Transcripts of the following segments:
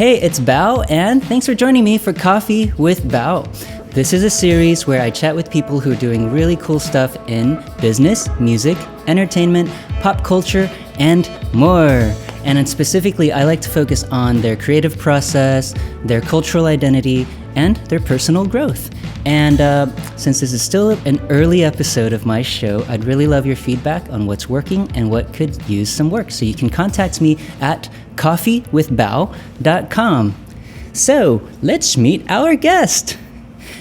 Hey, it's BAO, and thanks for joining me for Coffee with BAO. This is a series where I chat with people who are doing really cool stuff in business, music, entertainment, pop culture, and more. And then specifically, I like to focus on their creative process, their cultural identity, and their personal growth. And since this is still an early episode of my show, I'd really love your feedback on what's working and what could use some work. So you can contact me at coffeewithbao.com. So let's meet our guest.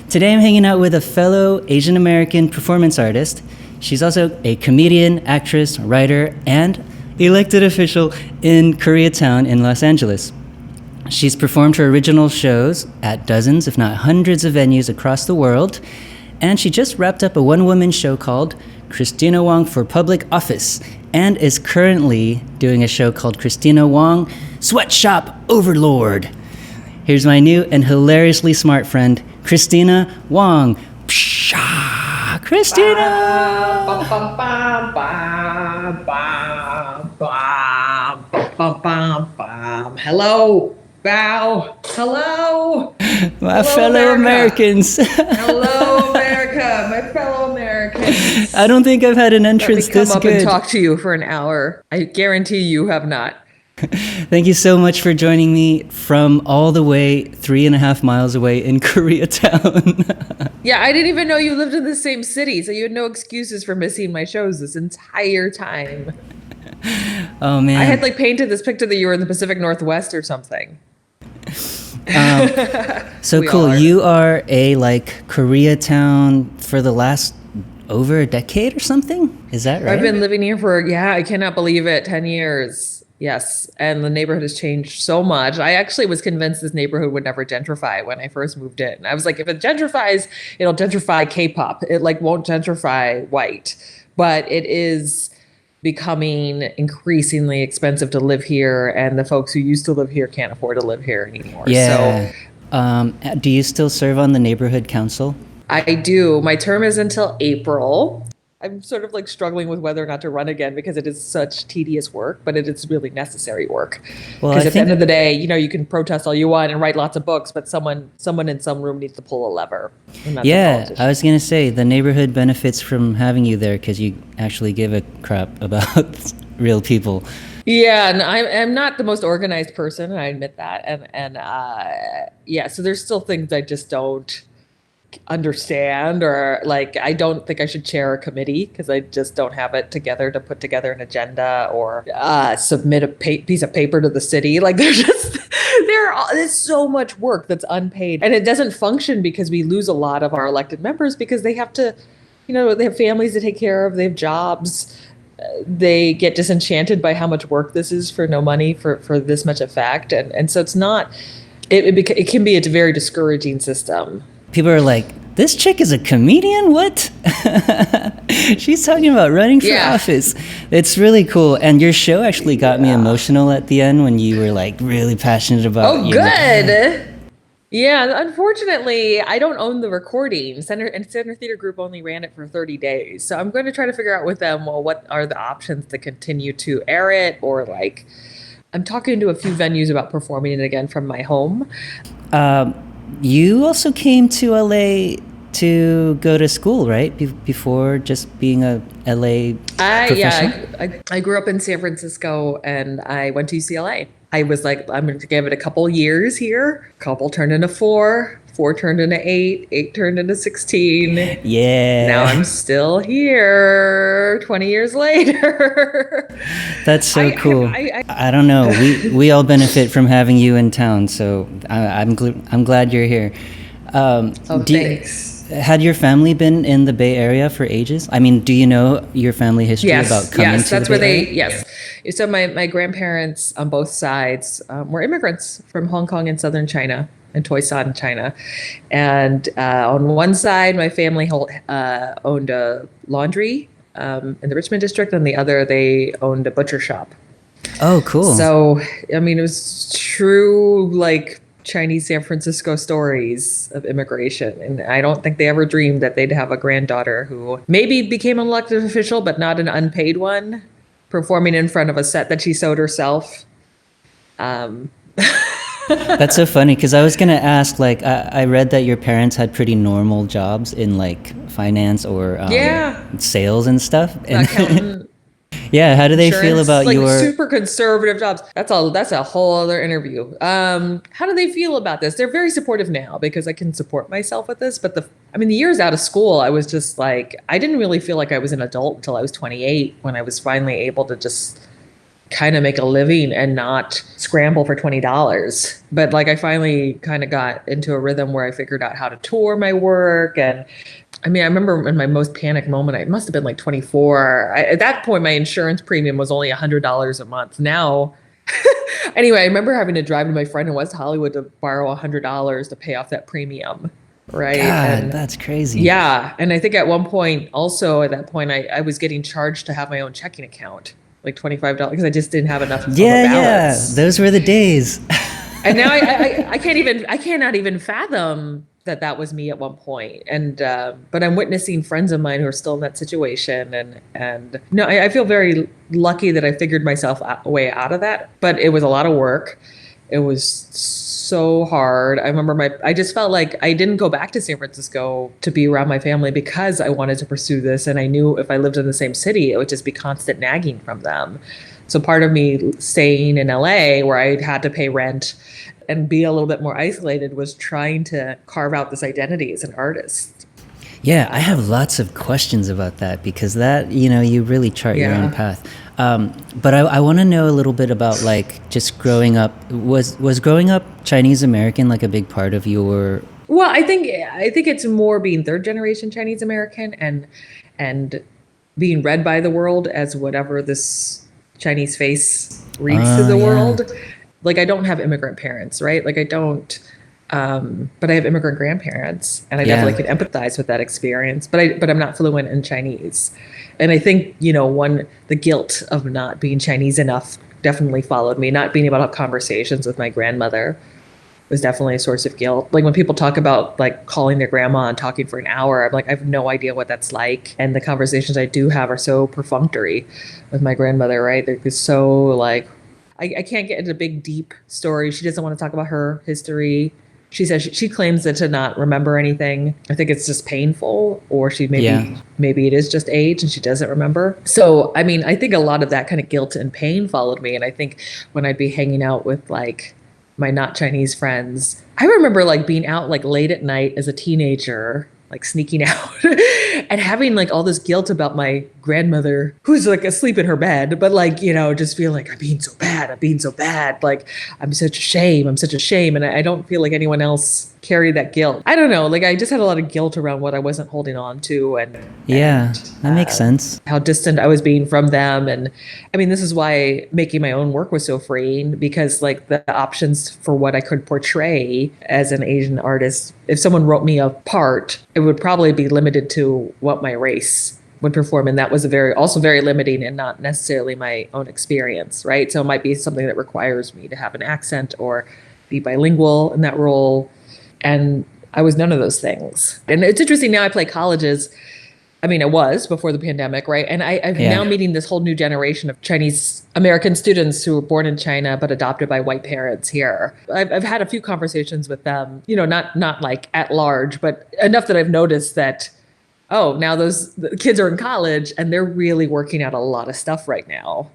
Today I'm hanging out with a fellow Asian American performance artist. She's also a comedian, actress, writer, and elected official in Koreatown in Los Angeles. She's performed her original shows at dozens, if not hundreds of venues across the world, and she just wrapped up a one-woman show called Kristina Wong for Public Office, and is currently doing a show called Kristina Wong, Sweatshop Overlord. Here's my new and hilariously smart friend, Kristina Wong. Pshaw! Kristina! Hello, BAO. Hello. My fellow Americans. Hello, America. My fellow Americans. I don't think I've had an entrance this good. Let me come up and talk to you for an hour. I guarantee you have not. Thank you so much for joining me from all the way 3.5 miles away in Koreatown. Yeah, I didn't even know you lived in the same city, so you had no excuses for missing my shows this entire time. Oh, man. I had painted this picture that you were in the Pacific Northwest or something. So cool. You are a Koreatown for the last over a decade or something? Is that right? I've been living here for, I cannot believe it, 10 years. Yes. And the neighborhood has changed so much. I actually was convinced this neighborhood would never gentrify when I first moved in. I was like, if it gentrifies, it'll gentrify K-pop. It won't gentrify white. But it is becoming increasingly expensive to live here. And the folks who used to live here can't afford to live here anymore. Yeah. So, do you still serve on the neighborhood council? I do. My term is until April. I'm sort of struggling with whether or not to run again because it is such tedious work, but it is really necessary work. Because at the end of the day, you can protest all you want and write lots of books, but someone in some room needs to pull a lever. Yeah, I was going to say the neighborhood benefits from having you there because you actually give a crap about real people. Yeah, and I'm not the most organized person, I admit that. So there's still things I just don't understand, or I don't think I should chair a committee because I just don't have it together to put together an agenda or submit a piece of paper to the city. There's so much work that's unpaid, and it doesn't function because we lose a lot of our elected members because they have to, they have families to take care of, they have jobs. They get disenchanted by how much work this is for no money for this much effect, and so it's not. It can be a very discouraging system. People are like, this chick is a comedian? What? She's talking about running for office. It's really cool. And your show actually got me emotional at the end when you were really passionate about Oh, good. Yeah, unfortunately, I don't own the recording. Center Theater Group only ran it for 30 days. So I'm going to try to figure out with them, what are the options to continue to air it, or I'm talking to a few venues about performing it again from my home. You also came to LA to go to school, right? Before just being a LA professional? I grew up in San Francisco and I went to UCLA. I was I'm going to give it a couple years here. Couple turned into 4 turned into 8 turned into 16. Yeah. Now I'm still here 20 years later. That's so cool. I don't know. We all benefit from having you in town, so I'm glad you're here. Thanks. Had your family been in the Bay Area for ages? I mean, do you know your family history about coming to the Bay Area? Yes. So my grandparents on both sides were immigrants from Hong Kong and southern China and Toisan, China. And on one side, my family owned a laundry in the Richmond district. On the other, they owned a butcher shop. Oh, cool. So, it was true, Chinese San Francisco stories of immigration. And I don't think they ever dreamed that they'd have a granddaughter who maybe became an elected official, but not an unpaid one, performing in front of a set that she sewed herself. That's so funny because I was gonna ask, like, I read that your parents had pretty normal jobs in like finance or Yeah, sales and stuff. And accountant, yeah, how do they feel insurance, about like your? super conservative jobs. That's a whole other interview. How do they feel about this? They're very supportive now because I can support myself with this. But the years out of school, I was just like, I didn't really feel like I was an adult until I was 28 when I was finally able to just kind of make a living and not scramble for $20. But like I finally kind of got into a rhythm where I figured out how to tour my work. And I remember in my most panic moment, I must have been like 24. At that point, my insurance premium was only $100 a month. Now, anyway, I remember having to drive to my friend in West Hollywood to borrow $100 to pay off that premium. Right. God, And that's crazy. yeah. And I think at one point, also at that point, I was getting charged to have my own checking account, like $25, because I just didn't have enough of a Yeah, yeah, balance. those were the days. And now I cannot even fathom that that was me at one point. And but I'm witnessing friends of mine who are still in that situation, and no, I feel very lucky that I figured myself way out of that. But it was a lot of work. It was so hard. I remember I just felt like I didn't go back to San Francisco to be around my family because I wanted to pursue this. And I knew if I lived in the same city, it would just be constant nagging from them. So part of me staying in LA where I had to pay rent and be a little bit more isolated was trying to carve out this identity as an artist. Yeah, I have lots of questions about that because that, you really chart your own Yeah. path. But I want to know a little bit about like just growing up. Was growing up Chinese American like a big part of your? Well, I think it's more being third generation Chinese American and being read by the world as whatever this Chinese face reads to Oh the yeah, world. Like I don't have immigrant parents, right? Like I don't but I have immigrant grandparents and I yeah, definitely can empathize with that experience. But I'm not fluent in Chinese. And I think, the guilt of not being Chinese enough definitely followed me. Not being able to have conversations with my grandmother was definitely a source of guilt. Like when people talk about like calling their grandma and talking for an hour, I'm like, I have no idea what that's like. And the conversations I do have are so perfunctory with my grandmother, right? They're just so like, I can't get into a big, deep story. She doesn't want to talk about her history. She says she claims to not remember anything. I think it's just painful, or she yeah, maybe it is just age and she doesn't remember. So, I think a lot of that kind of guilt and pain followed me. And I think when I'd be hanging out with like my not Chinese friends, I remember like being out like late at night as a teenager, like sneaking out and having like all this guilt about my grandmother who's like asleep in her bed, but like, just feel like I'm being so bad. I'm being so bad. Like I'm such a shame. I'm such a shame. And I don't feel like anyone else carried that guilt. I don't know. Like I just had a lot of guilt around what I wasn't holding on to yeah. and That makes sense. how distant I was being from them. And this is why making my own work was so freeing because like the options for what I could portray as an Asian artist, if someone wrote me a part, it would probably be limited to what my race would perform. And that was also very limiting and not necessarily my own experience, right? So it might be something that requires me to have an accent or be bilingual in that role. And I was none of those things. And it's interesting now I play colleges. I was before the pandemic, right? And I'm now Yeah. meeting this whole new generation of Chinese American students who were born in China but adopted by white parents here. I've had a few conversations with them, not like at large, but enough that I've noticed that, oh, now the kids are in college and they're really working out a lot of stuff right now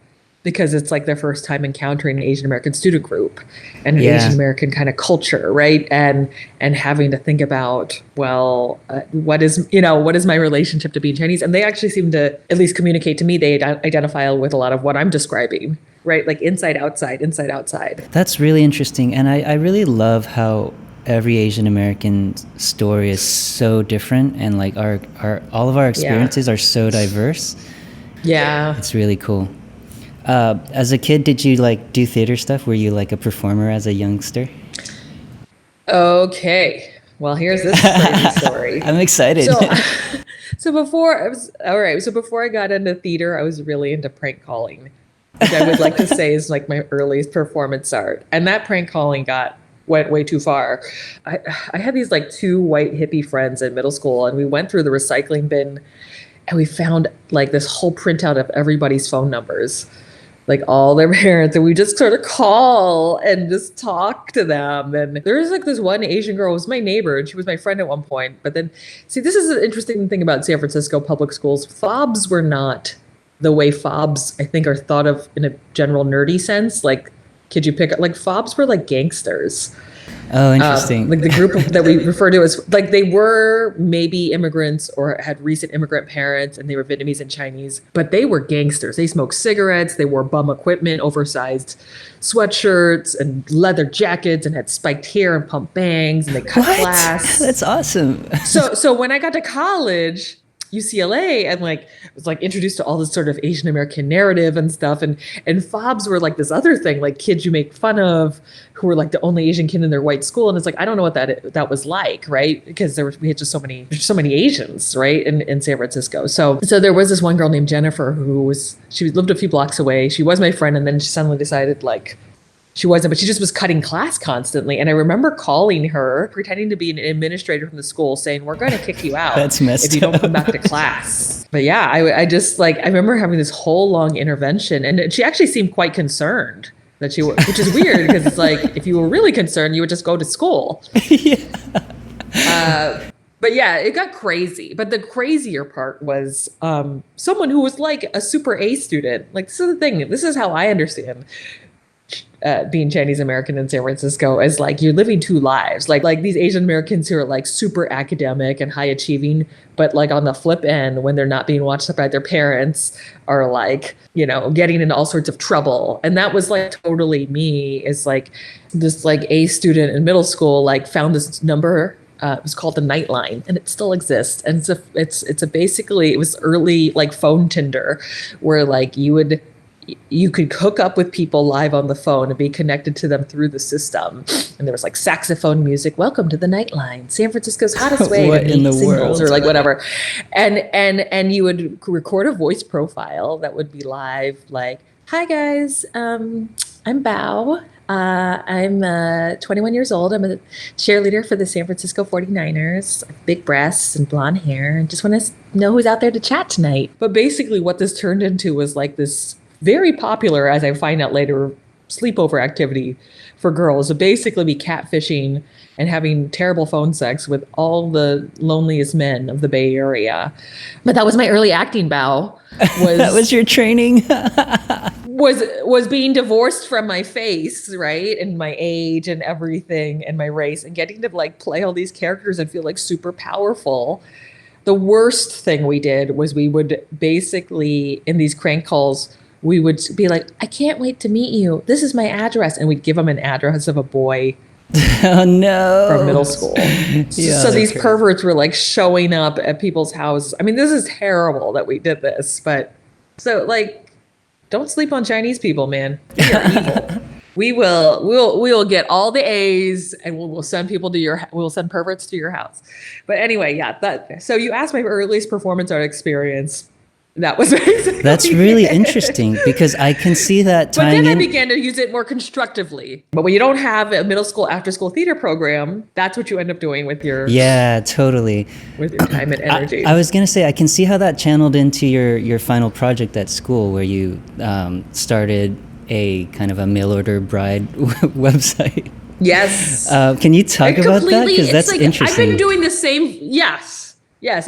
because it's like their first time encountering an Asian American student group and an Yeah. Asian American kind of culture, right? And having to think about, well, what is my relationship to being Chinese? And they actually seem to at least communicate to me they identify with a lot of what I'm describing, right? Like inside, outside, inside, outside. That's really interesting, and I really love how every Asian American story is so different, and like our all of our experiences are so diverse. Yeah. It's really cool. As a kid, did you like do theater stuff? Were you like a performer as a youngster? Okay. Well, here's this crazy story. I'm excited. So, so before I was all right. So before I got into theater, I was really into prank calling, which I would like to say is like my earliest performance art. And that prank calling went way too far. I had these like two white hippie friends in middle school, and we went through the recycling bin, and we found like this whole printout of everybody's phone numbers. like all their parents, and we just sort of call and just talk to them. And there was like this one Asian girl who was my neighbor, and she was my friend at one point. But then, see, this is an interesting thing about San Francisco public schools. Fobs were not the way fobs, I think, are thought of in a general nerdy sense. Like, could you pick up, like, fobs were like gangsters. Oh, interesting. Like the group that we refer to as, like, they were maybe immigrants or had recent immigrant parents, and they were Vietnamese and Chinese, but they were gangsters. They smoked cigarettes, they wore bum equipment, oversized sweatshirts and leather jackets, and had spiked hair and pump bangs, and they cut class. That's awesome. So when I got to college, UCLA, and like was like introduced to all this sort of Asian American narrative and stuff, and fobs were like this other thing, like kids you make fun of who were like the only Asian kid in their white school, and it's like I don't know what that was like, right? Because we had just so many Asians, right, in San Francisco. So there was this one girl named Jennifer she lived a few blocks away. She was my friend, and then she suddenly decided like she wasn't, but she just was cutting class constantly. And I remember calling her, pretending to be an administrator from the school, saying, "We're going to kick you out That's messed if you don't come back to class." But yeah, I just like, I remember having this whole long intervention, and she actually seemed quite concerned which is weird because it's like, if you were really concerned, you would just go to school. Yeah. But yeah, it got crazy. But the crazier part was someone who was like a super A student. Like, this is the thing. This is how I understand being Chinese American in San Francisco, is like you're living two lives. Like these Asian Americans who are like super academic and high achieving, but like on the flip end, when they're not being watched by their parents, are like, you know, getting into all sorts of trouble. And that was like totally me. Is like this like A student in middle school like found this number. It was called the Nightline, and it still exists. And it's basically, it was early like phone Tinder, where like you could hook up with people live on the phone and be connected to them through the system. And there was like saxophone music. "Welcome to the Nightline, San Francisco's hottest way to meet singles," or like whatever. And you would record a voice profile that would be live, like, "Hi guys, I'm BAO. I'm 21 years old. I'm a cheerleader for the San Francisco 49ers. I have big breasts and blonde hair, and just want to know who's out there to chat tonight." But basically what this turned into was like this very popular, as I find out later, sleepover activity for girls. So basically be catfishing and having terrible phone sex with all the loneliest men of the Bay Area. But that was my early acting bow. That was your training? was being divorced from my face, right? And my age and everything and my race, and getting to like play all these characters and feel like super powerful. The worst thing we did was we would basically, in these crank calls, we would be like, "I can't wait to meet you. This is my address." And we'd give them an address of a boy Oh no! from middle school. Yeah, so these crazy. perverts were like showing up at people's houses. I mean, this is terrible that we did this, but so like, don't sleep on Chinese people, man. They are evil. We will get all the A's, and we'll send people to we'll send perverts to your house. But anyway, yeah. So you asked my earliest performance art experience. That was basically That's really interesting, because I can see that But tying then I in. began to use it more constructively. But when you don't have a middle school after school theater program, that's what you end up doing with your Yeah, totally. time and energy. I was gonna say, I can see how that channeled into your final project at school, where you started a kind of a mail order bride website. Yes. Can you talk about that? Because that's like, interesting. I've been doing the same. Yes.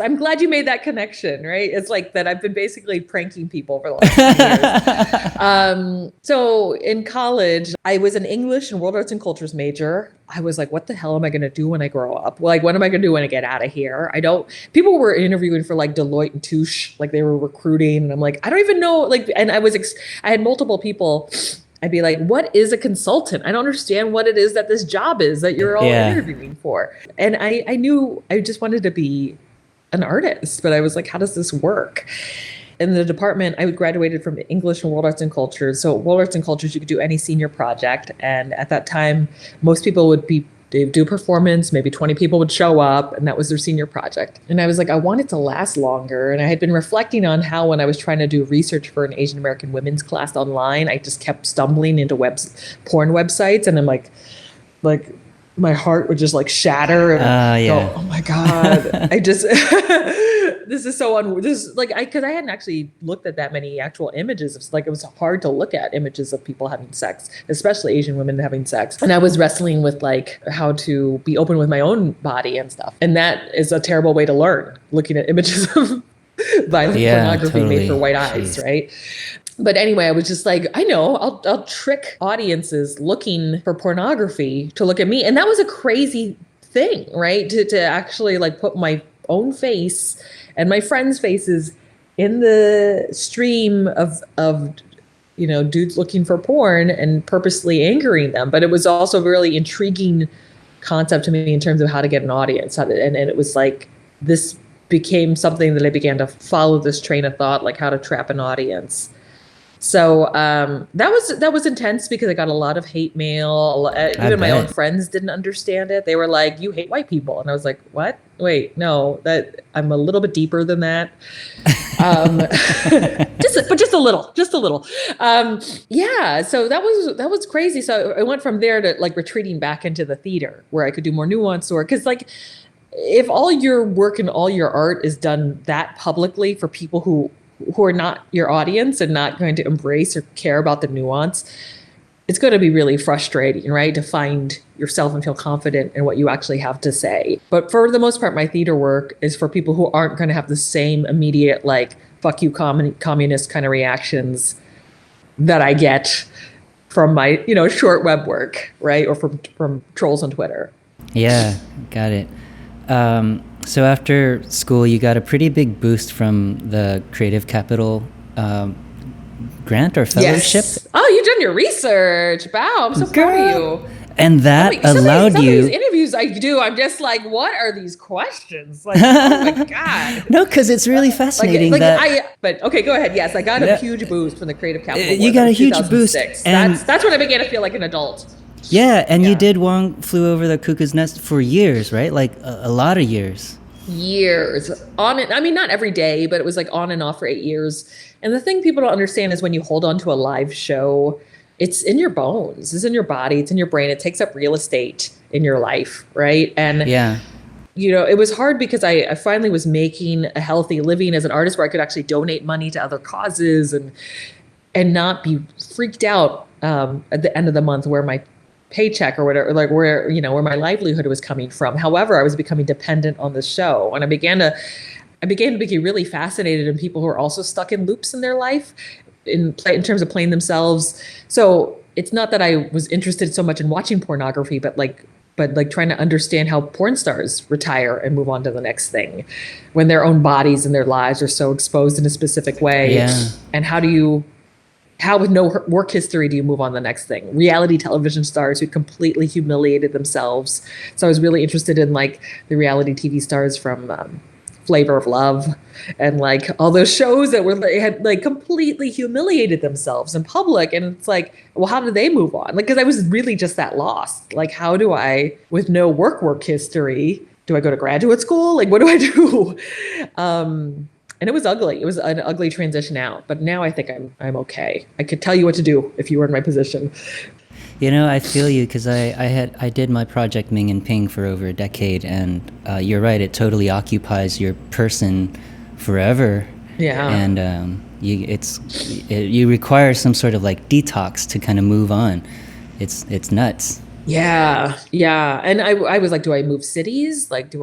I'm glad you made that connection, right? It's like that I've been basically pranking people for the last 10 years. So in college, I was an English and World Arts and Cultures major. I was like, what the hell am I going to do when I grow up? Like, what am I going to do when I get out of here? People were interviewing for like Deloitte and Touche, like they were recruiting. And I'm like, I don't even know. Like, and I had multiple people. I'd be like, what is a consultant? I don't understand what it is that this job is that you're all interviewing for. And I knew I just wanted to be an artist, but I was like, how does this work? In the department, I graduated from English and World Arts and Cultures. So World Arts and Cultures, you could do any senior project. And at that time, most people they'd do a performance, maybe 20 people would show up, and that was their senior project. And I was like, I want it to last longer. And I had been reflecting on how when I was trying to do research for an Asian American women's class online, I just kept stumbling into porn websites. And I'm like, my heart would just like shatter and go, oh my God, I just, this is so this like, cause I hadn't actually looked at that many actual images. It's like, it was hard to look at images of people having sex, especially Asian women having sex. And I was wrestling with like how to be open with my own body and stuff. And that is a terrible way to learn, looking at images of violent pornography made for white eyes, right? But anyway, I was just like, I know, I'll trick audiences looking for pornography to look at me. And that was a crazy thing, right? To actually like put my own face and my friends' faces in the stream of dudes looking for porn and purposely angering them. But it was also a really intriguing concept to me in terms of how to get an audience. And it was like, this became something that I began to follow this train of thought, like how to trap an audience. So that was intense because I got a lot of hate mail. Even my own friends didn't understand it. They were like, "You hate white people," and I was like, "What? Wait, no. That I'm a little bit deeper than that." Just a little. Yeah. So that was crazy. So I went from there to like retreating back into the theater where I could do more nuanced work. Because like, if all your work and all your art is done that publicly for people who are not your audience and not going to embrace or care about the nuance, it's going to be really frustrating, right? To find yourself and feel confident in what you actually have to say. But for the most part, my theater work is for people who aren't going to have the same immediate, like, fuck you, communist kind of reactions that I get from my, short web work, right? Or from trolls on Twitter. Yeah, got it. So after school, you got a pretty big boost from the Creative Capital grant or fellowship. Yes. Oh, you've done your research. Wow, I'm so proud of you. And that allowed some you. Of these interviews I do, I'm just like, what are these questions? Like, oh my God. No, because it's really fascinating. But okay, go ahead. Yes, I got a huge boost from the Creative Capital. You got a huge boost. And that's when I began to feel like an adult. Yeah, and you did Wong Flew Over the Cuckoo's Nest for years, right? Like a lot of years. Years on it. I mean, not every day, but it was like on and off for 8 years. And the thing people don't understand is when you hold on to a live show, it's in your bones, it's in your body, it's in your brain. It takes up real estate in your life, right? And it was hard because I finally was making a healthy living as an artist where I could actually donate money to other causes and not be freaked out at the end of the month where my paycheck or whatever, like where my livelihood was coming from. However, I was becoming dependent on the show, and I began to be really fascinated in people who are also stuck in loops in their life in terms of playing themselves. So it's not that I was interested so much in watching pornography, but trying to understand how porn stars retire and move on to the next thing when their own bodies and their lives are so exposed in a specific way. Yeah. And how with no work history do you move on to the next thing? Reality television stars who completely humiliated themselves. So I was really interested in like the reality TV stars from Flavor of Love and like all those shows that had like completely humiliated themselves in public. And it's like, well, how did they move on? Like, because I was really just that lost. Like, how do I, with no work history, do I go to graduate school? Like, what do I do? And it was ugly. It was an ugly transition out. But now I think I'm okay. I could tell you what to do if you were in my position. I feel you because I did my project Ming and Ping for over a decade, and you're right. It totally occupies your person forever. Yeah. And you require some sort of like detox to kind of move on. It's nuts. Yeah. And I was like, do I move cities? Like,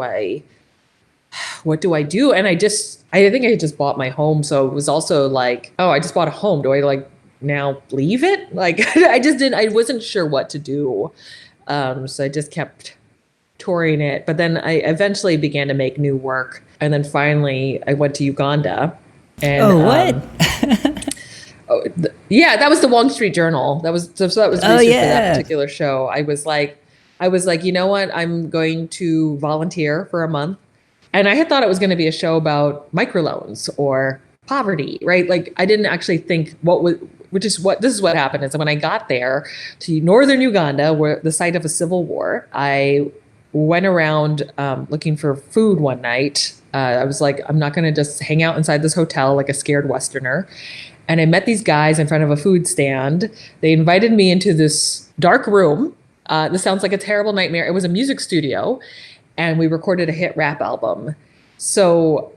what do I do? And I think I just bought my home. So it was also like, oh, I just bought a home. Do I like now leave it? Like, I wasn't sure what to do. So I just kept touring it. But then I eventually began to make new work. And then finally I went to Uganda. And, that was the Wong Street Journal. That was research for that particular show. I was like, you know what? I'm going to volunteer for a month. And I had thought it was going to be a show about microloans or poverty, right? Like I didn't actually think this is what happened is when I got there to northern Uganda, where the site of a civil war, I went around looking for food one night. I was like, I'm not going to just hang out inside this hotel like a scared Westerner. And I met these guys in front of a food stand. They invited me into this dark room This sounds like a terrible nightmare. It was a music studio, and we recorded a hit rap album. So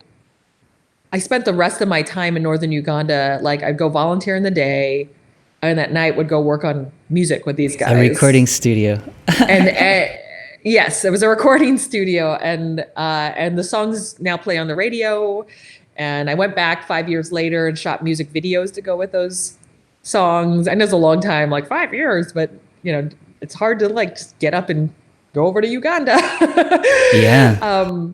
I spent the rest of my time in northern Uganda. Like, I'd go volunteer in the day, and at night would go work on music with these guys. A recording studio. and yes, it was a recording studio, and the songs now play on the radio. And I went back 5 years later and shot music videos to go with those songs. I know it's a long time, like 5 years, but it's hard to like just get up and go over to Uganda. Yeah.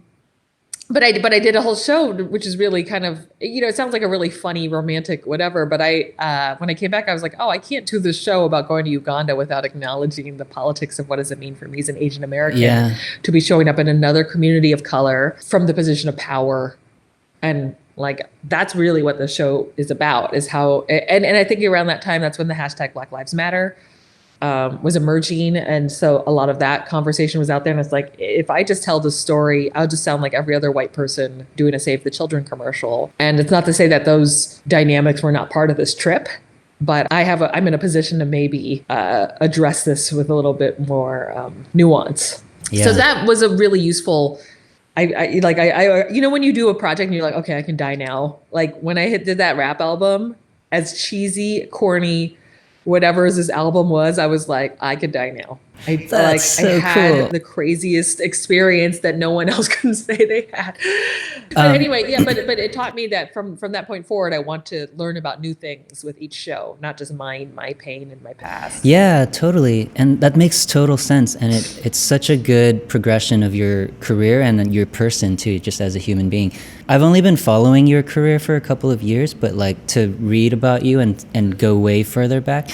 But I did a whole show, which is really kind of, it sounds like a really funny, romantic, whatever. But when I came back, I was like, oh, I can't do this show about going to Uganda without acknowledging the politics of what does it mean for me as an Asian American to be showing up in another community of color from the position of power. And like, that's really what the show is about, is how, and I think around that time, that's when the hashtag Black Lives Matter was emerging. And so a lot of that conversation was out there. And it's like, if I just tell the story, I'll just sound like every other white person doing a Save the Children commercial. And it's not to say that those dynamics were not part of this trip, but I'm in a position to maybe address this with a little bit more nuance. Yeah. So that was a really useful, when you do a project and you're like, okay, I can die now. Like when I did that rap album, as cheesy, corny, whatever this album was, I was like, I could die now. I had the craziest experience that no one else can say they had. But anyway, but it taught me that from that point forward, I want to learn about new things with each show, not just my pain and my past. Yeah, totally. And that makes total sense. And it's such a good progression of your career and your person too, just as a human being. I've only been following your career for a couple of years, but like to read about you and go way further back,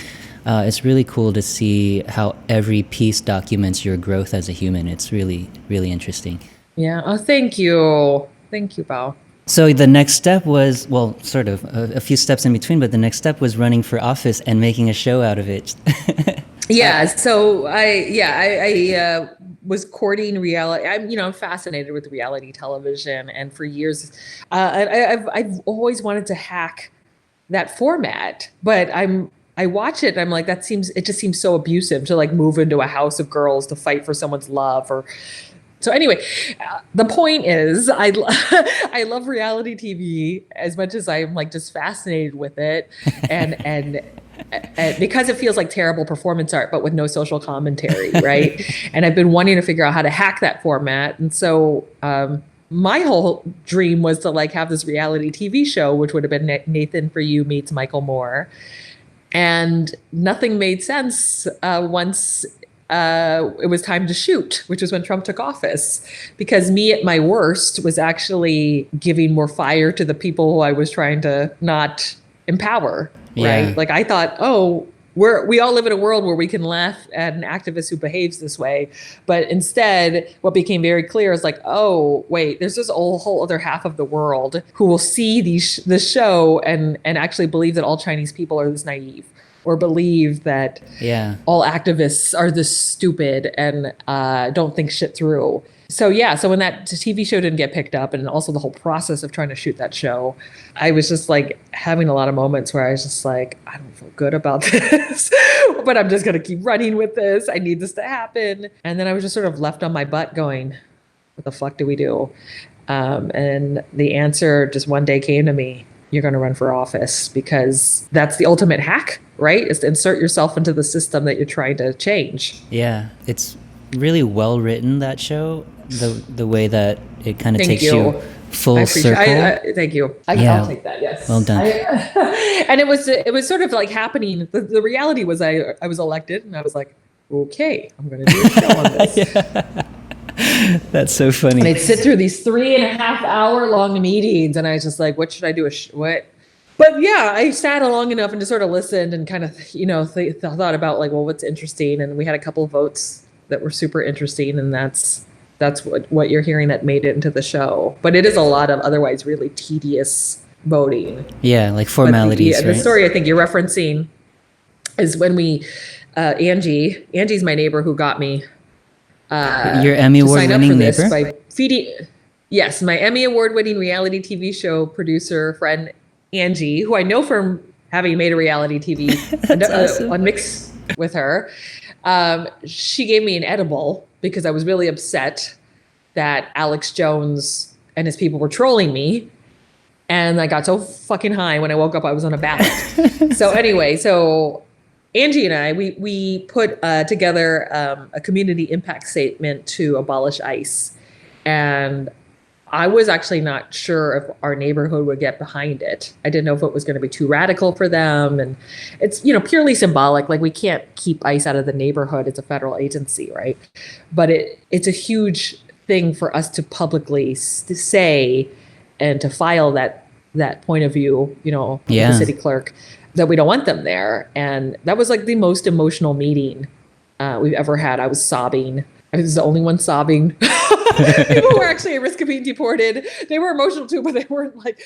it's really cool to see how every piece documents your growth as a human. It's really, really interesting. Yeah. Oh, thank you. Thank you, BAO. So the next step was, well, sort of a few steps in between, but the next step was running for office and making a show out of it. Yeah. So I was courting reality. I'm fascinated with reality television, and for years, I've always wanted to hack that format, but I watch it and I'm like, it just seems so abusive to like move into a house of girls to fight for someone's love. So anyway, the point is I love reality TV as much as I'm like just fascinated with it. And because it feels like terrible performance art, but with no social commentary. Right. And I've been wanting to figure out how to hack that format. And so, my whole dream was to like have this reality TV show, which would have been Nathan For You meets Michael Moore. And nothing made sense once it was time to shoot, which was when Trump took office, because me at my worst was actually giving more fire to the people who I was trying to not empower. Yeah. Right. Like I thought, we all live in a world where we can laugh at an activist who behaves this way. But instead, what became very clear is like, oh, wait, there's this whole other half of the world who will see this show and actually believe that all Chinese people are this naive, or believe that all activists are this stupid and don't think shit through. So when that TV show didn't get picked up, and also the whole process of trying to shoot that show, I was just like having a lot of moments where I was just like, I don't feel good about this, but I'm just going to keep running with this. I need this to happen. And then I was just sort of left on my butt going, what the fuck do we do? And the answer just one day came to me. You're going to run for office, because that's the ultimate hack, right? Is to insert yourself into the system that you're trying to change. Yeah, it's really well written, that show. The way that it kind of takes you full circle. Thank you. I'll take that. Yes. Well done. And it was sort of like happening. The reality was I was elected, and I was like, okay, I'm going to do a show on this. That's so funny. And I'd sit through these 3.5 hour long meetings, and I was just like, what should I do? What? But yeah, I sat long enough and just sort of listened and kind of, thought about like, well, what's interesting. And we had a couple of votes that were super interesting, and that's what you're hearing that made it into the show. But it is a lot of otherwise really tedious voting. Yeah, like formalities. But the story I think you're referencing is when we, Angie's my neighbor who got me. Your Emmy Award-winning neighbor? By feeding, yes, my Emmy Award-winning reality TV show producer friend Angie, who I know from having made a reality TV awesome. on Mixed with her. She gave me an edible because I was really upset that Alex Jones and his people were trolling me. And I got so fucking high when I woke up, I was on a ballot. So anyway, so Angie and I, we put together a community impact statement to abolish ICE. And I was actually not sure if our neighborhood would get behind it. I didn't know if it was going to be too radical for them. And it's, purely symbolic. Like, we can't keep ICE out of the neighborhood. It's a federal agency, right? But it's a huge thing for us to publicly say and to file that point of view, with the city clerk, that we don't want them there. And that was like the most emotional meeting we've ever had. I was sobbing. I was the only one sobbing. People were actually at risk of being deported. They were emotional too, but they weren't like,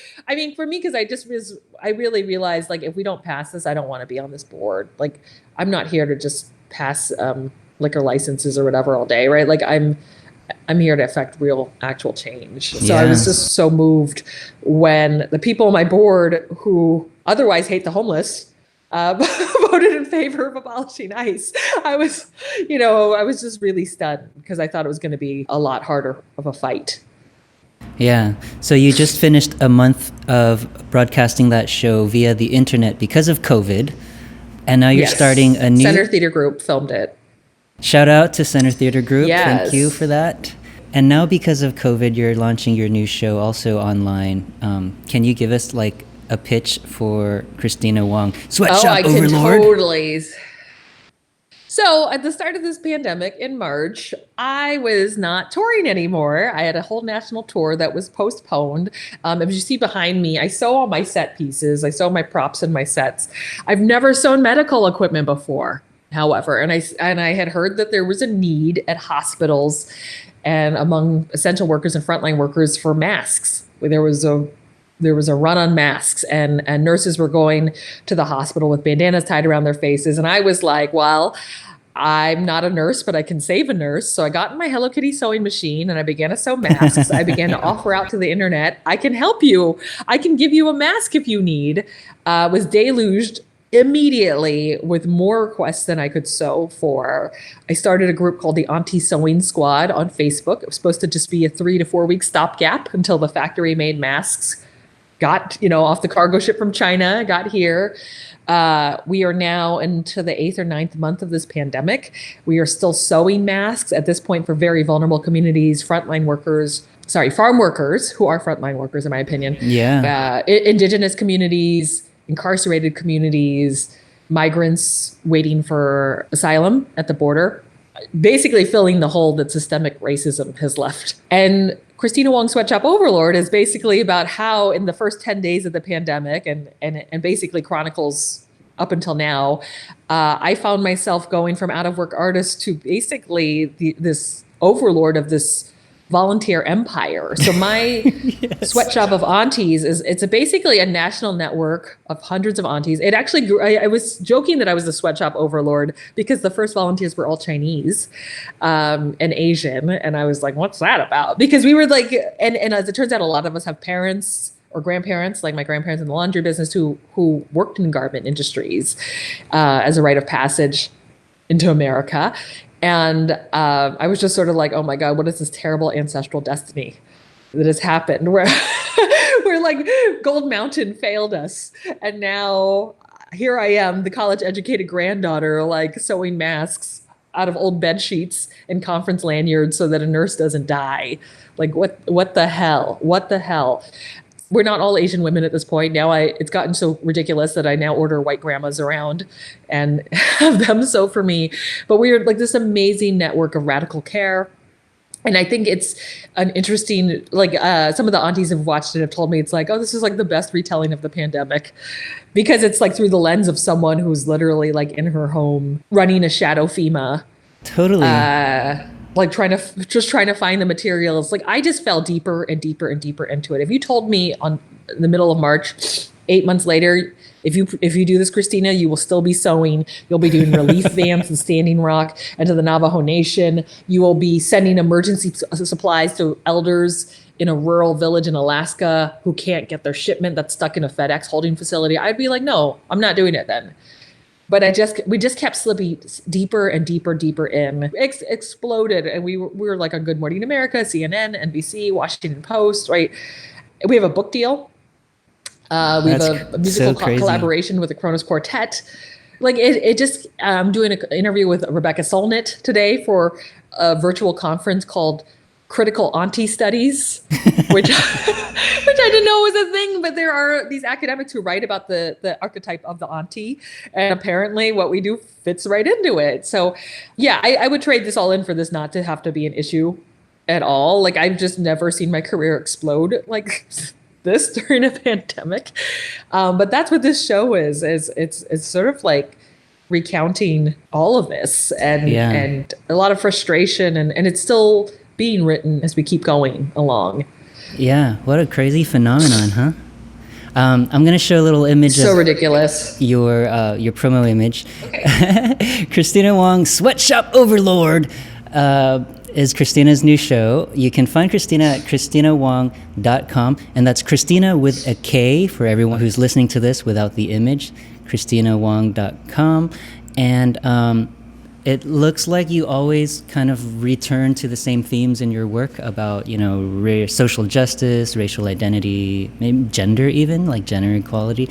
for me, because I really realized, like, if we don't pass this, I don't want to be on this board. Like, I'm not here to just pass liquor licenses or whatever all day, right? Like, I'm here to affect real, actual change. So I was just so moved when the people on my board who otherwise hate the homeless voted in favor of abolishing ICE. I was just really stunned because I thought it was going to be a lot harder of a fight. Yeah. So you just finished a month of broadcasting that show via the internet because of COVID, and now you're starting a new... Center Theater Group filmed it. Shout out to Center Theater Group. Yes. Thank you for that. And now because of COVID, you're launching your new show also online. Can you give us like a pitch for Kristina Wong, Sweatshop Overlord? Totally. So at the start of this pandemic in March, I was not touring anymore. I had a whole national tour that was postponed. As you see behind me, I sew all my set pieces. I sew my props and my sets. I've never sewn medical equipment before, however, and I had heard that there was a need at hospitals and among essential workers and frontline workers for masks. There was a run on masks, and nurses were going to the hospital with bandanas tied around their faces. And I was like, well, I'm not a nurse, but I can save a nurse. So I got in my Hello Kitty sewing machine and I began to sew masks. I began to offer out to the internet, I can help you. I can give you a mask if you need. Was deluged immediately with more requests than I could sew for. I started a group called the Auntie Sewing Squad on Facebook. It was supposed to just be a 3 to 4 week stopgap until the factory made masks got, off the cargo ship from China, got here. We are now into the 8th or 9th month of this pandemic. We are still sewing masks at this point for very vulnerable communities, farm workers who are frontline workers, in my opinion. Yeah. Indigenous communities, incarcerated communities, migrants waiting for asylum at the border, basically filling the hole that systemic racism has left. And Kristina Wong Sweatshop Overlord is basically about how in the first 10 days of the pandemic and basically chronicles up until now, I found myself going from out of work artist to basically this overlord of this volunteer empire. So my Sweatshop of Aunties it's basically a national network of hundreds of aunties. It actually grew. I was joking that I was the Sweatshop Overlord because the first volunteers were all Chinese and Asian. And I was like, what's that about? Because we were like, and as it turns out, a lot of us have parents or grandparents, like my grandparents in the laundry business who worked in garment industries as a rite of passage into America. And I was just sort of like, oh my God, what is this terrible ancestral destiny that has happened? Where like Gold Mountain failed us. And now here I am, the college educated granddaughter, like sewing masks out of old bed sheets and conference lanyards so that a nurse doesn't die. Like what the hell? What the hell? We're not all Asian women at this point. Now it's gotten so ridiculous that I now order white grandmas around and have them sew for me. But we're like this amazing network of radical care. And I think it's an interesting, like some of the aunties have watched it have told me it's like, oh, this is like the best retelling of the pandemic because it's like through the lens of someone who's literally like in her home running a shadow FEMA. Totally. Like trying to find the materials. Like I just fell deeper and deeper and deeper into it. If you told me in the middle of March, 8 months later, if you do this, Christina, you will still be sewing. You'll be doing relief vans in Standing Rock and to the Navajo Nation. You will be sending emergency supplies to elders in a rural village in Alaska who can't get their shipment that's stuck in a FedEx holding facility. I'd be like, no, I'm not doing it then. But we just kept slipping deeper and deeper in. Exploded, and we were like on Good Morning America, CNN, NBC, Washington Post, right? We have a book deal. We have a musical collaboration with the Kronos Quartet. Like it just, I'm doing an interview with Rebecca Solnit today for a virtual conference called Critical Auntie Studies, which I didn't know was a thing, but there are these academics who write about the archetype of the auntie, and apparently what we do fits right into it. So yeah, I would trade this all in for this not to have to be an issue at all. Like I've just never seen my career explode like this during a pandemic. But that's what this show is it's sort of like recounting all of this and a lot of frustration, and it's still being written as we keep going along. Yeah, what a crazy phenomenon, huh? I'm going to show a little image so ridiculous. Your promo image. Okay. Kristina Wong, Sweatshop Overlord is Kristina's new show. You can find Kristina at KristinaWong.com, and that's Kristina with a K for everyone who's listening to this without the image, KristinaWong.com. And it looks like you always kind of return to the same themes in your work about, social justice, racial identity, maybe gender even, like gender equality.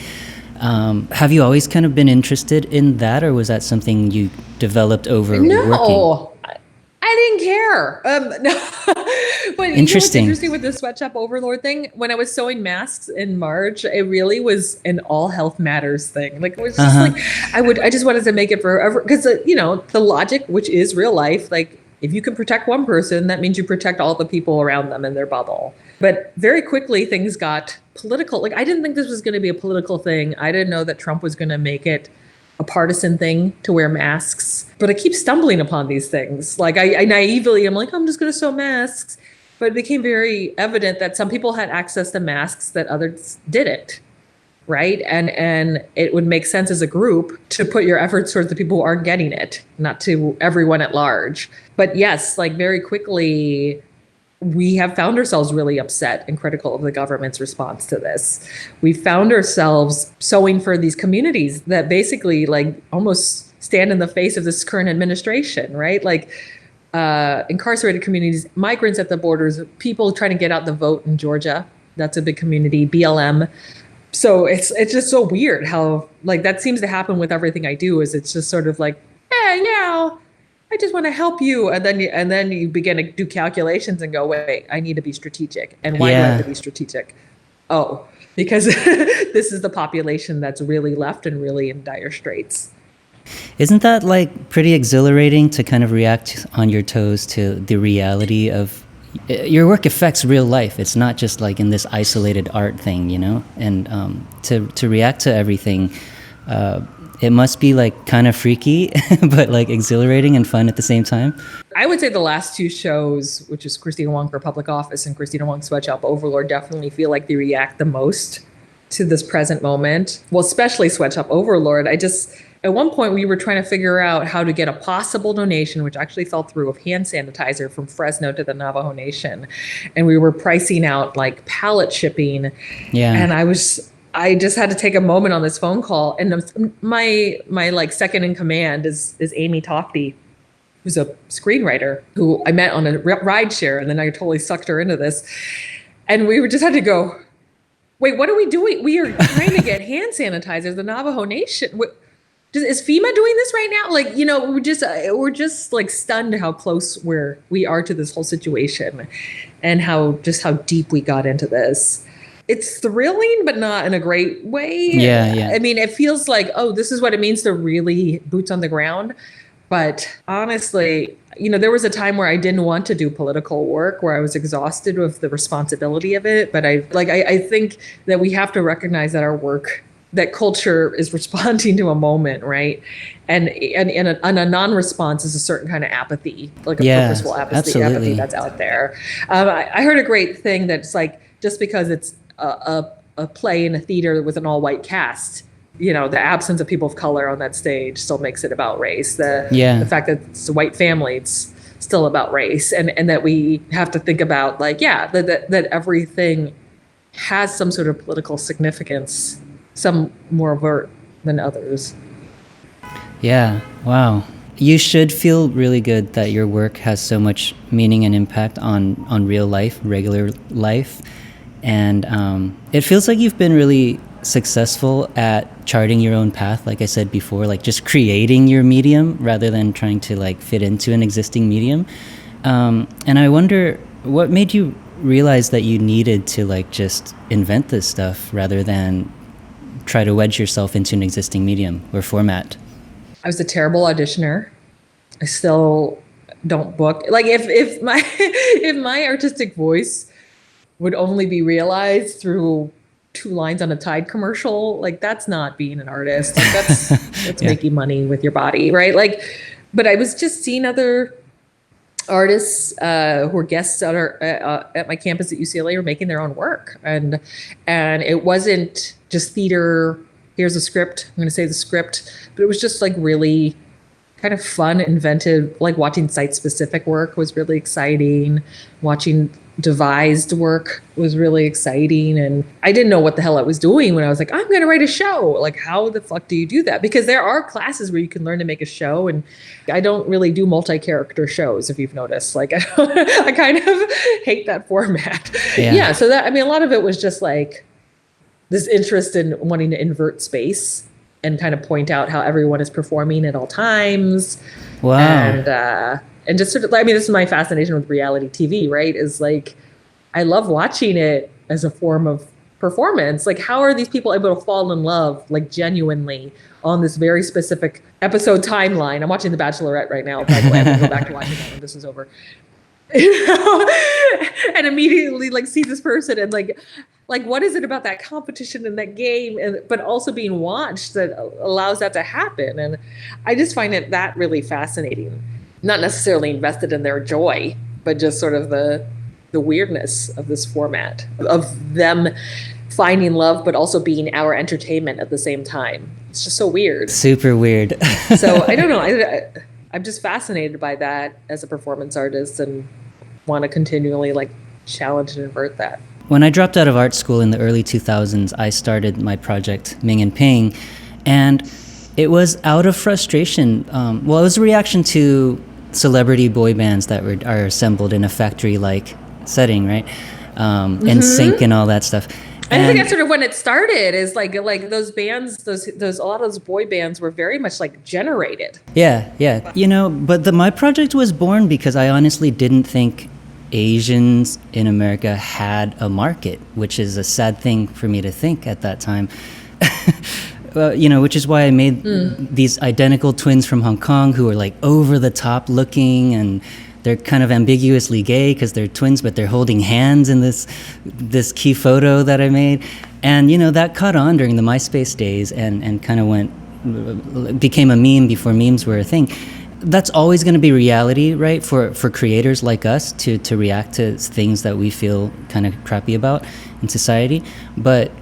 Have you always kind of been interested in that, or was that something you developed over working? No, I didn't care. No. But interesting. What's interesting with the Sweatshop Overlord thing, when I was sewing masks in March, it really was an all health matters thing. Like it was just like, I just wanted to make it forever. Because, the logic, which is real life, like if you can protect one person, that means you protect all the people around them in their bubble. But very quickly, things got political. Like I didn't think this was going to be a political thing. I didn't know that Trump was going to make it a partisan thing to wear masks, but I keep stumbling upon these things. Like I naively, I'm like, I'm just going to sew masks. But it became very evident that some people had access to masks that others didn't, right? And it would make sense as a group to put your efforts towards the people who aren't getting it, not to everyone at large. But yes, like very quickly, we have found ourselves really upset and critical of the government's response to this. We found ourselves sewing for these communities that basically like almost stand in the face of this current administration, right? Like incarcerated communities, migrants at the borders, people trying to get out the vote in Georgia. That's a big community, BLM. So it's just so weird how like that seems to happen with everything I do. Is it's just sort of like, I just want to help you, and then you begin to do calculations and go, wait, I need to be strategic. And why do I have to be strategic? Oh, because this is the population that's really left and really in dire straits. Isn't that like pretty exhilarating to kind of react on your toes to the reality of your work affects real life? It's not just like in this isolated art thing, and to react to everything. It must be like kind of freaky, but like exhilarating and fun at the same time. I would say the last two shows, which is Kristina Wong for Public Office and Kristina Wong Sweatshop Overlord, definitely feel like they react the most to this present moment. Well, especially Sweatshop Overlord. At one point we were trying to figure out how to get a possible donation, which actually fell through, of hand sanitizer from Fresno to the Navajo Nation. And we were pricing out like pallet shipping. Yeah. And I just had to take a moment on this phone call, and my like second in command is Amy Tofty, who's a screenwriter who I met on a ride share, and then I totally sucked her into this, and we just had to go, wait, what are we doing? We are trying to get hand sanitizers. The Navajo Nation. Is FEMA doing this right now? Like, we're just like stunned how close we are to this whole situation, and how deep we got into this. It's thrilling, but not in a great way. Yeah. I mean, it feels like, this is what it means to really boots on the ground. But honestly, there was a time where I didn't want to do political work, where I was exhausted with the responsibility of it. But I think that we have to recognize that our work, that culture is responding to a moment, right? And a non-response is a certain kind of apathy, like a purposeful apathy that's out there. I heard a great thing that's like, just because it's a play in a theater with an all-white cast, the absence of people of color on that stage still makes it about race. The fact that it's a white family, it's still about race, and that we have to think about that everything has some sort of political significance, some more overt than others. Yeah. Wow. You should feel really good that your work has so much meaning and impact on real life, regular life. And it feels like you've been really successful at charting your own path, like I said before, like just creating your medium rather than trying to like fit into an existing medium. And I wonder what made you realize that you needed to like just invent this stuff rather than try to wedge yourself into an existing medium or format. I was a terrible auditioner. I still don't book. Like if my if my artistic voice would only be realized through 2 lines on a Tide commercial, like that's not being an artist. Like that's Yeah. making money with your body, right? Like, but I was just seeing other artists who were guests at my campus at UCLA were making their own work, and it wasn't just theater. Here's a script. I'm going to say the script, but it was just like really kind of fun, inventive. Like watching site-specific work was really exciting. Watching devised work was really exciting, and I didn't know what the hell I was doing when I was like, I'm going to write a show. Like, how the fuck do you do that? Because there are classes where you can learn to make a show, and I don't really do multi-character shows, if you've noticed. Like, I kind of hate that format. Yeah. So that, I mean, a lot of it was just like this interest in wanting to invert space and kind of point out how everyone is performing at all times. Wow. And just sort of, I mean, this is my fascination with reality TV, right? Is like, I love watching it as a form of performance. Like, how are these people able to fall in love, like genuinely, on this very specific episode timeline? I'm watching The Bachelorette right now, by the way. I'm gonna go back to watching that when this is over. And immediately like see this person and like what is it about that competition and that game, and but also being watched that allows that to happen? And I just find that really fascinating. Not necessarily invested in their joy, but just sort of the weirdness of this format, of them finding love, but also being our entertainment at the same time. It's just so weird. Super weird. So I don't know. I'm just fascinated by that as a performance artist and want to continually like challenge and invert that. When I dropped out of art school in the early 2000s, I started my project Ming and Ping, and it was out of frustration. It was a reaction to celebrity boy bands that are assembled in a factory-like setting, right? And sync and all that stuff. I think that's sort of when it started. Is like those bands, those a lot of those boy bands were very much like generated. Yeah. You know, but my project was born because I honestly didn't think Asians in America had a market, which is a sad thing for me to think at that time. You know, which is why I made these identical twins from Hong Kong who are like over the top looking, and they're kind of ambiguously gay because they're twins, but they're holding hands in this key photo that I made. And, you know, that caught on during the MySpace days and kind of became a meme before memes were a thing. That's always going to be reality, right? For creators like us to react to things that we feel kind of crappy about in society. But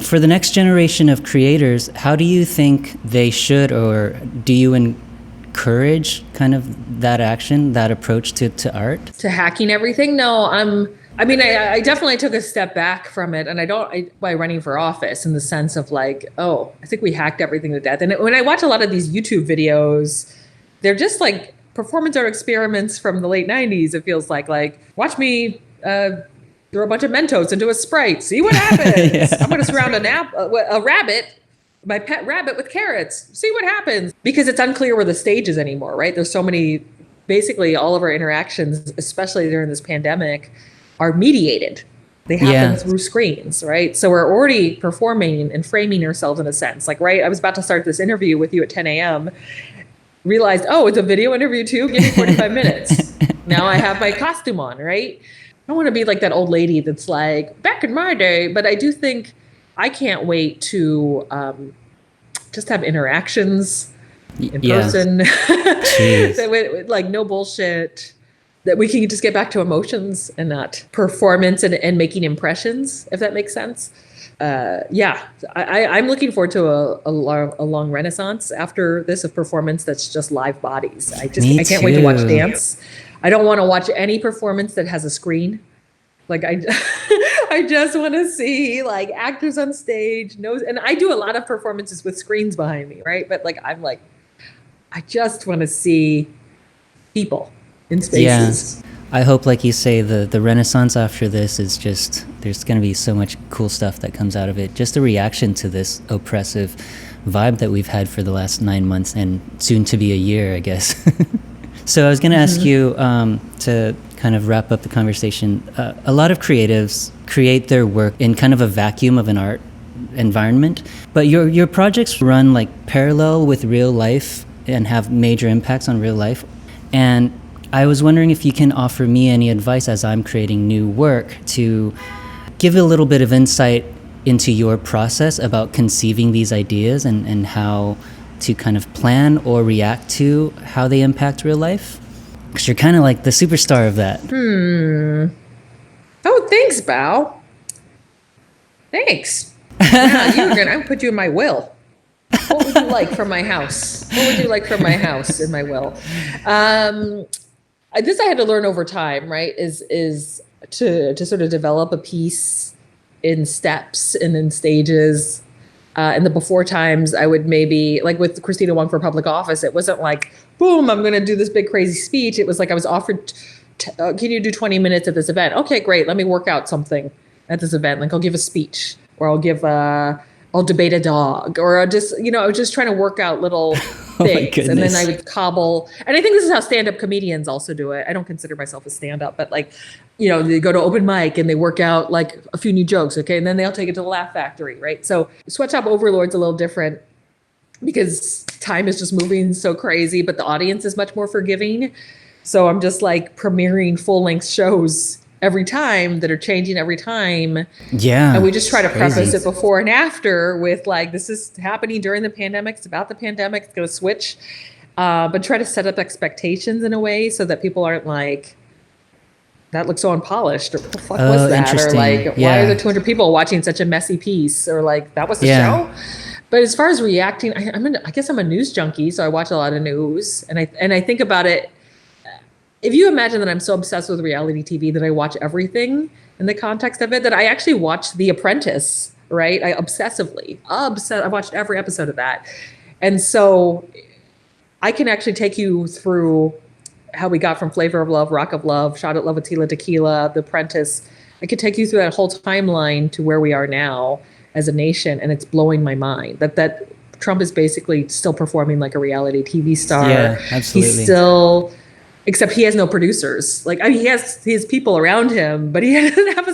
for the next generation of creators, how do you think they should, or do you encourage kind of that action, that approach to art? To hacking everything? No, I mean, I definitely took a step back from it, and by running for office in the sense of like, oh, I think we hacked everything to death. And when I watch a lot of these YouTube videos, they're just like performance art experiments from the late 90s. It feels like watch me throw a bunch of Mentos into a Sprite. See what happens. Yeah. I'm going to surround a rabbit, my pet rabbit, with carrots. See what happens. Because it's unclear where the stage is anymore, right? There's so many, basically all of our interactions, especially during this pandemic, are mediated. They happen through screens, right? So we're already performing and framing ourselves in a sense. Like, right, I was about to start this interview with you at 10 a.m., realized, oh, it's a video interview too? Give me 45 minutes. Now I have my costume on, right? I don't want to be like that old lady that's like, back in my day. But I do think I can't wait to just have interactions in person. With, like, no bullshit. That we can just get back to emotions and not performance and making impressions, if that makes sense. I'm looking forward to a long renaissance after this of performance that's just live bodies. I can't wait to watch dance. I don't want to watch any performance that has a screen. Like I just want to see like actors on stage. And I do a lot of performances with screens behind me, right? But like I'm like, I just want to see people in Yeah. spaces. I hope, like you say, the renaissance after this is just, there's going to be so much cool stuff that comes out of it. Just a reaction to this oppressive vibe that we've had for the last 9 months and soon to be a year, I guess. So I was going to ask you to kind of wrap up the conversation. A lot of creatives create their work in kind of a vacuum of an art environment, but your projects run like parallel with real life and have major impacts on real life. And I was wondering if you can offer me any advice as I'm creating new work to give a little bit of insight into your process about conceiving these ideas and how to kind of plan or react to how they impact real life. Because you're kind of like the superstar of that. Oh, thanks, BAO. Thanks. Yeah, I'm put you in my will. What would you like from my house? What would you like from my house in my will? This I had to learn over time, right? Is to sort of develop a piece in steps and in stages. In the before times, I would maybe, like with Kristina Wong for public office, it wasn't like, boom, I'm going to do this big crazy speech. It was like I was offered, can you do 20 minutes at this event? Okay, great. Let me work out something at this event. Like I'll give a speech, or I'll debate a dog, or I was just trying to work out little things. And then I would cobble. And I think this is how stand-up comedians also do it. I don't consider myself a stand-up, but like, they go to open mic and they work out like a few new jokes. Okay. And then they'll take it to the Laugh Factory. Right. So Sweatshop Overlord's a little different because time is just moving so crazy, but the audience is much more forgiving. So I'm just like premiering full-length shows every time that are changing every time. Yeah. And we just try to preface it before and after with like, this is happening during the pandemic. It's about the pandemic. It's going to switch. But try to set up expectations in a way so that people aren't like, that looks so unpolished, or what the fuck was that? Or like, why are there 200 people watching such a messy piece? Or like, that was the show. But as far as reacting, I guess I'm a news junkie. So I watch a lot of news and I think about it. If you imagine that I'm so obsessed with reality TV that I watch everything in the context of it, that I actually watch The Apprentice, right? I watched every episode of that. And so I can actually take you through how we got from Flavor of Love, Rock of Love, Shot at Love with Tila Tequila, The Apprentice. I could take you through that whole timeline to where we are now as a nation. And it's blowing my mind that Trump is basically still performing like a reality TV star. Yeah, absolutely. He's still... Except he has no producers. Like, he has people around him, but he doesn't have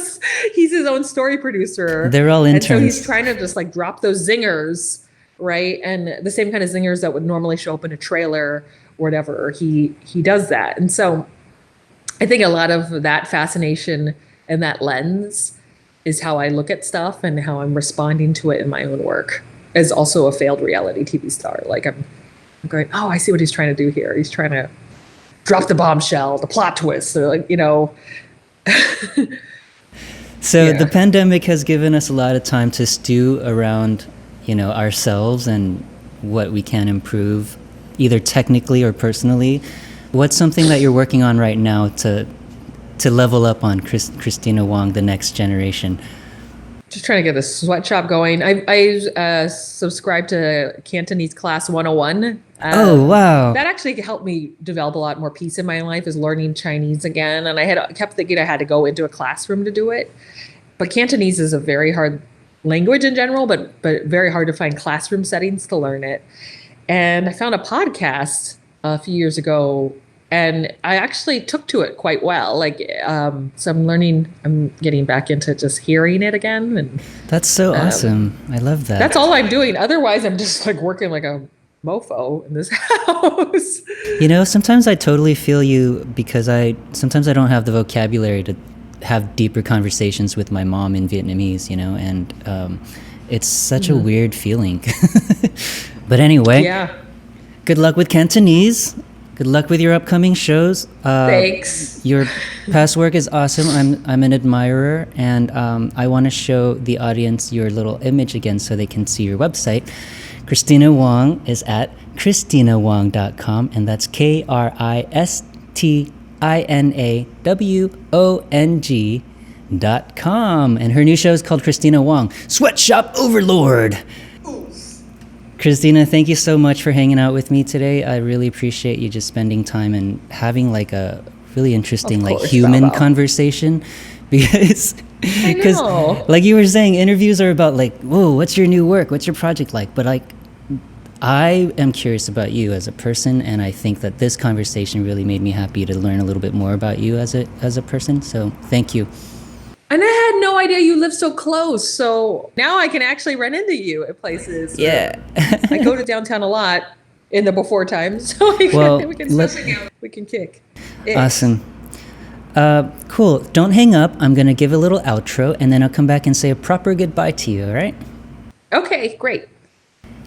he's his own story producer. They're all interns. And so he's trying to just like drop those zingers, right? And the same kind of zingers that would normally show up in a trailer or whatever, he does that. And so I think a lot of that fascination and that lens is how I look at stuff and how I'm responding to it in my own work as also a failed reality TV star. Like I'm going, oh, I see what he's trying to do here. He's trying to drop the bombshell, the plot twist, or like, So the pandemic has given us a lot of time to stew around, ourselves and what we can improve, either technically or personally. What's something that you're working on right now to level up on Kristina Wong, the next generation? Just trying to get the sweatshop going. I subscribed to Cantonese Class 101. Oh, wow. That actually helped me develop a lot more peace in my life, is learning Chinese again. And I kept thinking I had to go into a classroom to do it. But Cantonese is a very hard language in general, but very hard to find classroom settings to learn it. And I found a podcast a few years ago, and I actually took to it quite well. Like, so I'm getting back into just hearing it again. And that's so awesome. I love that. That's all I'm doing. Otherwise, I'm just like working like a mofo in this house. Sometimes I totally feel you because sometimes I don't have the vocabulary to have deeper conversations with my mom in Vietnamese, and it's such a weird feeling. But anyway, good luck with Cantonese. Good luck with your upcoming shows. Thanks. Your past work is awesome. I'm an admirer, and I want to show the audience your little image again so they can see your website. Kristina Wong is at KristinaWong.com, and that's KristinaWong.com. And her new show is called Kristina Wong, Sweatshop Overlord. Christina, thank you so much for hanging out with me today. I really appreciate you just spending time and having like a really interesting Of like course, human Bao Bao. conversation because know. like you were saying, interviews are about like, whoa, what's your new work? What's your project like? But like I am curious about you as a person, and I think that this conversation really made me happy to learn a little bit more about you as a person. So thank you. And I had no idea you lived so close. So now I can actually run into you at places. Yeah. I go to downtown a lot in the before times, so Well, we can kick. it. Awesome. Cool. Don't hang up. I'm going to give a little outro, and then I'll come back and say a proper goodbye to you, all right? Okay, great.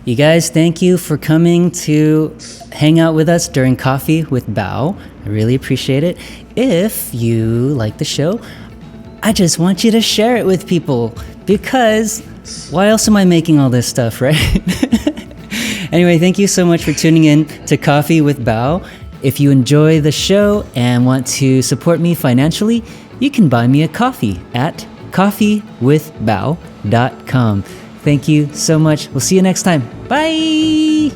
You guys, thank you for coming to hang out with us during Coffee with Bao. I really appreciate it. If you like the show, I just want you to share it with people, because why else am I making all this stuff, right? Anyway, thank you so much for tuning in to Coffee with Bao. If you enjoy the show and want to support me financially, you can buy me a coffee at coffeewithbao.com. Thank you so much. We'll see you next time. Bye!